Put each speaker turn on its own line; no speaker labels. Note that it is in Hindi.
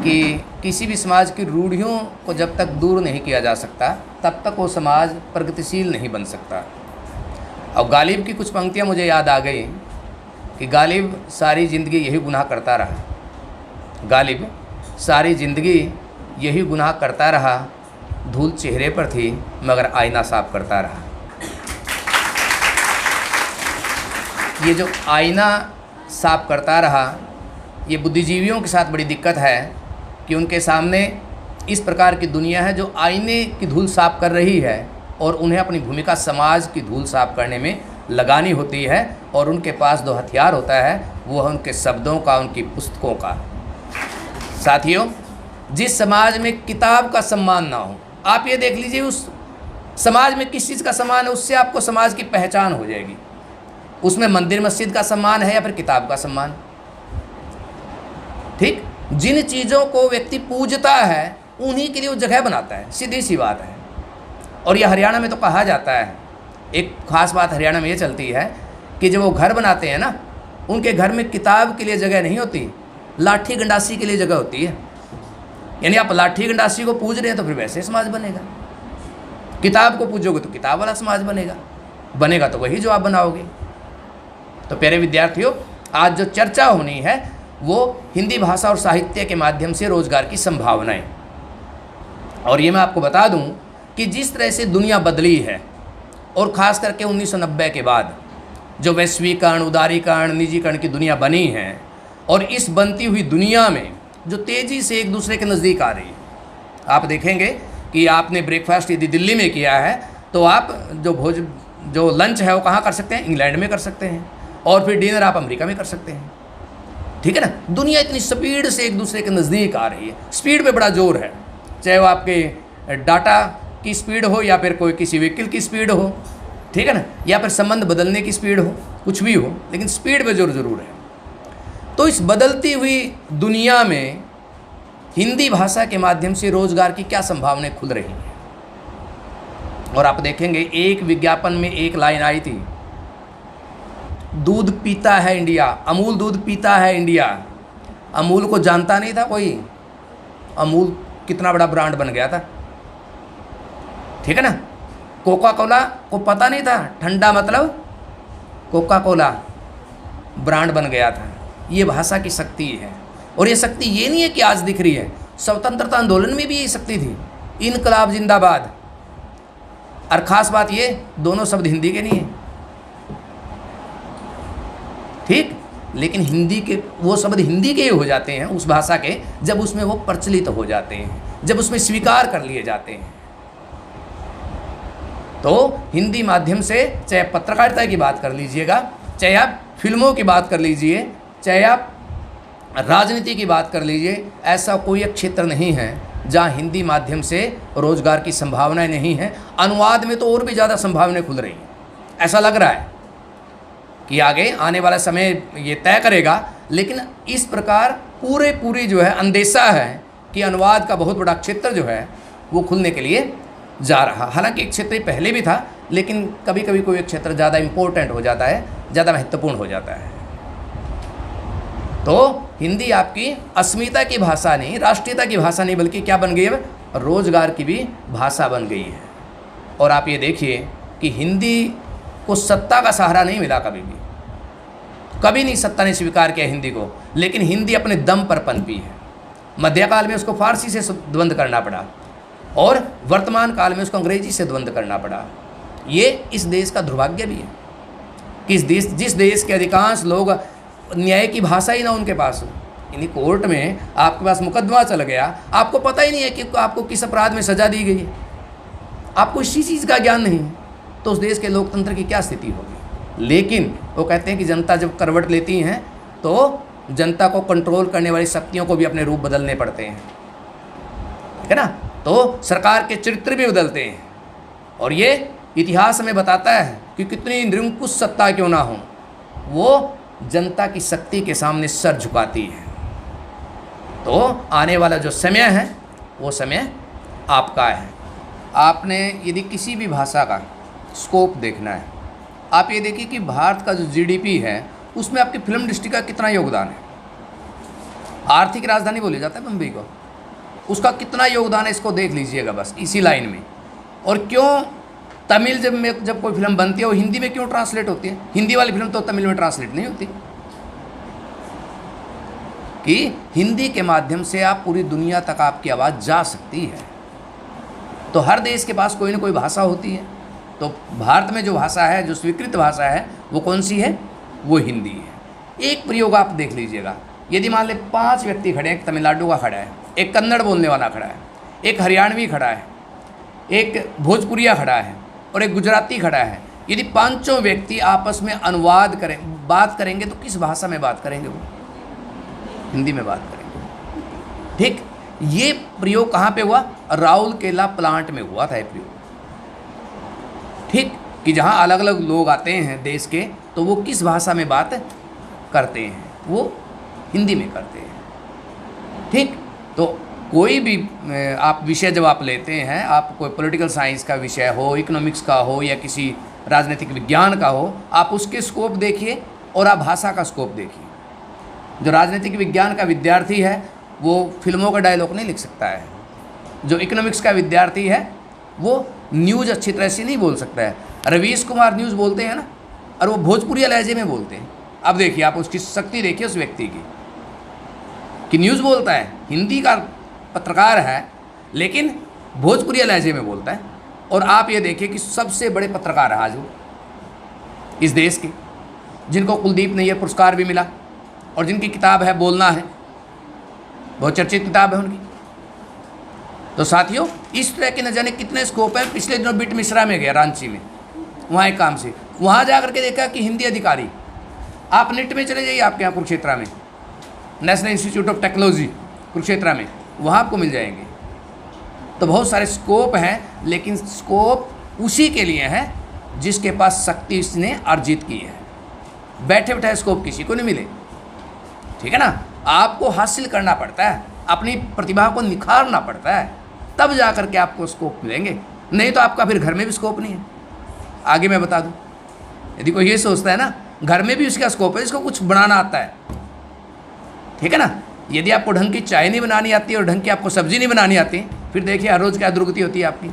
कि किसी भी समाज की रूढ़ियों को जब तक दूर नहीं किया जा सकता तब तक वो समाज प्रगतिशील नहीं बन सकता। और गालिब की कुछ पंक्तियाँ मुझे याद आ गई कि गालिब सारी ज़िंदगी यही गुनाह करता रहा, गालिब सारी ज़िंदगी यही गुनाह करता रहा, धूल चेहरे पर थी मगर आईना साफ करता रहा। ये जो आईना साफ करता रहा, ये बुद्धिजीवियों के साथ बड़ी दिक्कत है कि उनके सामने इस प्रकार की दुनिया है जो आईने की धूल साफ कर रही है और उन्हें अपनी भूमिका समाज की धूल साफ करने में लगानी होती है। और उनके पास दो हथियार होता है, वो है उनके शब्दों का, उनकी पुस्तकों का। साथियों, जिस समाज में किताब का सम्मान ना हो, आप ये देख लीजिए उस समाज में किस चीज़ का सम्मान है, उससे आपको समाज की पहचान हो जाएगी। उसमें मंदिर मस्जिद का सम्मान है या फिर किताब का सम्मान। ठीक, जिन चीज़ों को व्यक्ति पूजता है उन्हीं के लिए वो जगह बनाता है, सीधी सी बात है। और यह हरियाणा में तो कहा जाता है, एक ख़ास बात हरियाणा में ये चलती है कि जब वो घर बनाते हैं ना, उनके घर में किताब के लिए जगह नहीं होती, लाठी गंडासी के लिए जगह होती है। यानी आप लाठी गंडासी को पूज रहे हैं तो फिर वैसे समाज बनेगा, किताब को पूजोगे तो किताब वाला समाज बनेगा तो वही जो आप बनाओगे। तो प्यारे विद्यार्थियों, आज जो चर्चा होनी है वो हिंदी भाषा और साहित्य के माध्यम से रोजगार की संभावनाएं। और ये मैं आपको बता दूं कि जिस तरह से दुनिया बदली है और ख़ास करके 1990 के बाद जो वैश्वीकरण, उदारीकरण, निजीकरण की दुनिया बनी है, और इस बनती हुई दुनिया में जो तेज़ी से एक दूसरे के नज़दीक आ रही है। आप देखेंगे कि आपने ब्रेकफास्ट यदि दिल्ली में किया है तो आप जो लंच है वो कहाँ कर सकते हैं, इंग्लैंड में कर सकते हैं, और फिर डिनर आप अमेरिका में कर सकते हैं। ठीक है ना, दुनिया इतनी स्पीड से एक दूसरे के नज़दीक आ रही है, स्पीड पे बड़ा जोर है, चाहे वो आपके डाटा की स्पीड हो या फिर कोई किसी व्हीकल की स्पीड हो, ठीक है ना, या फिर संबंध बदलने की स्पीड हो, कुछ भी हो, लेकिन स्पीड पे जोर ज़रूर है। तो इस बदलती हुई दुनिया में हिंदी भाषा के माध्यम से रोजगार की क्या संभावनाएं खुल रही हैं। और आप देखेंगे एक विज्ञापन में एक लाइन आई थी, दूध पीता है इंडिया, अमूल दूध पीता है इंडिया। अमूल को जानता नहीं था कोई, अमूल कितना बड़ा ब्रांड बन गया था। ठीक है ना, कोका कोला को पता नहीं था ठंडा मतलब कोका कोला, ब्रांड बन गया था। ये भाषा की शक्ति है। और ये शक्ति ये नहीं है कि आज दिख रही है, स्वतंत्रता आंदोलन में भी ये शक्ति थी, इनकलाब जिंदाबाद। और ख़ास बात ये, दोनों शब्द हिंदी के नहीं है, ठीक, लेकिन हिंदी के वो शब्द हिंदी के ही हो जाते हैं उस भाषा के जब उसमें वो प्रचलित हो जाते हैं, जब उसमें स्वीकार कर लिए जाते हैं। तो हिंदी माध्यम से चाहे पत्रकारिता की बात कर लीजिएगा, चाहे आप फिल्मों की बात कर लीजिए, चाहे आप राजनीति की बात कर लीजिए, ऐसा कोई एक क्षेत्र नहीं है जहाँ हिंदी माध्यम से रोजगार की संभावनाएं नहीं है। अनुवाद में तो और भी ज़्यादा संभावनाएं खुल रही हैं। ऐसा लग रहा है कि आगे आने वाला समय ये तय करेगा, लेकिन इस प्रकार पूरी जो है अंदेशा है कि अनुवाद का बहुत बड़ा क्षेत्र जो है वो खुलने के लिए जा रहा। हालांकि एक क्षेत्र पहले भी था, लेकिन कभी कभी कोई एक क्षेत्र ज़्यादा इम्पोर्टेंट हो जाता है, ज़्यादा महत्वपूर्ण हो जाता है। तो हिंदी आपकी अस्मिता की भाषा नहीं, राष्ट्रीयता की भाषा नहीं, बल्कि क्या बन गई है, रोजगार की भी भाषा बन गई है। और आप ये देखिए कि हिंदी को सत्ता का सहारा नहीं मिला, कभी नहीं सत्ता ने स्वीकार किया हिंदी को, लेकिन हिंदी अपने दम पर पनपी है। मध्यकाल में उसको फारसी से द्वंद्व करना पड़ा और वर्तमान काल में उसको अंग्रेजी से द्वंद्व करना पड़ा। ये इस देश का दुर्भाग्य भी है कि जिस देश के अधिकांश लोग न्याय की भाषा ही ना उनके पास हो, यानी कोर्ट में आपके पास मुकदमा चल गया, आपको पता ही नहीं है कि आपको किस अपराध में सजा दी गई है, आपको इसी चीज़ का ज्ञान नहीं, तो उस देश के लोकतंत्र की क्या स्थिति होगी। लेकिन वो कहते हैं कि जनता जब करवट लेती हैं तो जनता को कंट्रोल करने वाली शक्तियों को भी अपने रूप बदलने पड़ते हैं, ठीक है ना। तो सरकार के चरित्र भी बदलते हैं, और ये इतिहास हमें बताता है कि कितनी निरंकुश सत्ता क्यों ना हो, वो जनता की शक्ति के सामने सर झुकाती है। तो आने वाला जो समय है वो समय आपका है। आपने यदि किसी भी भाषा का स्कोप देखना है, आप ये देखिए कि भारत का जो जीडीपी है उसमें आपकी फिल्म इंडस्ट्री का कितना योगदान है। आर्थिक राजधानी बोले जाता है बम्बई को। उसका कितना योगदान है इसको देख लीजिएगा बस इसी लाइन में। और क्यों तमिल जब कोई फिल्म बनती है वो हिंदी में क्यों ट्रांसलेट होती है? हिंदी वाली फिल्म तो तमिल में ट्रांसलेट नहीं होती, कि हिंदी के माध्यम से आप पूरी दुनिया तक आपकी आवाज़ जा सकती है। तो हर देश के पास कोई ना कोई भाषा होती है। तो भारत में जो भाषा है, जो स्वीकृत भाषा है, वो कौन सी है? वो हिंदी है। एक प्रयोग आप देख लीजिएगा, यदि मान ले 5 व्यक्ति खड़े हैं, एक तमिलनाडु का खड़ा है, एक कन्नड़ बोलने वाला खड़ा है, एक हरियाणवी खड़ा है, एक भोजपुरिया खड़ा है और एक गुजराती खड़ा है। यदि पांचों व्यक्ति आपस में अनुवाद करें, बात करेंगे, तो किस भाषा में बात करेंगे? वो हिंदी में बात करेंगे। ठीक, ये प्रयोग कहाँ पे हुआ? राउरकेला प्लांट में हुआ था ये प्रयोग। ठीक, कि जहाँ अलग अलग लोग आते हैं देश के, तो वो किस भाषा में बात करते हैं? वो हिंदी में करते हैं। ठीक, तो कोई भी आप विषय जब आप लेते हैं, आप कोई पॉलिटिकल साइंस का विषय हो, इकोनॉमिक्स का हो या किसी राजनीतिक विज्ञान का हो, आप उसके स्कोप देखिए और आप भाषा का स्कोप देखिए। जो राजनीतिक विज्ञान का विद्यार्थी है वो फिल्मों का डायलॉग नहीं लिख सकता है। जो इकोनॉमिक्स का विद्यार्थी है वो न्यूज़ अच्छी तरह से नहीं बोल सकता है। रवीश कुमार न्यूज़ बोलते हैं ना, और वो भोजपुरिया लहजे में बोलते हैं। अब देखिए, आप उसकी शक्ति देखिए उस व्यक्ति की, कि न्यूज़ बोलता है, हिंदी का पत्रकार है, लेकिन भोजपुरिया लहजे में बोलता है। और आप ये देखिए कि सबसे बड़े पत्रकार है आज वो इस देश के, जिनको कुलदीप नैयर पुरस्कार भी मिला और जिनकी किताब है बोलना है, बहुत चर्चित किताब है उनकी। तो साथियों, इस तरह के न जाने कितने स्कोप हैं। पिछले दिनों बिट मिश्रा में गया, रांची में, वहाँ एक काम से, वहाँ जा करके देखा कि हिंदी अधिकारी, आप नेट में चले जाइए, आपके यहाँ कुरुक्षेत्रा में national institute of technology Kurukshetra में, वहाँ आपको मिल जाएंगे। तो बहुत सारे स्कोप हैं, लेकिन स्कोप उसी के लिए है जिसके पास शक्ति इसने अर्जित की है। बैठे बैठाए स्कोप किसी को नहीं मिले, ठीक है ना। आपको हासिल करना पड़ता है, अपनी प्रतिभा को निखारना पड़ता है, तब जा कर के आपको स्कोप मिलेंगे। नहीं तो आपका फिर घर में भी स्कोप नहीं है। आगे मैं बता दूं, यदि कोई ये सोचता है ना घर में भी उसका स्कोप है, इसको कुछ बनाना आता है, ठीक है ना। यदि आपको ढंग की चाय नहीं बनानी आती और ढंग की आपको सब्जी नहीं बनानी आती, फिर देखिए हर रोज़ क्या दुर्गति होती है आपकी।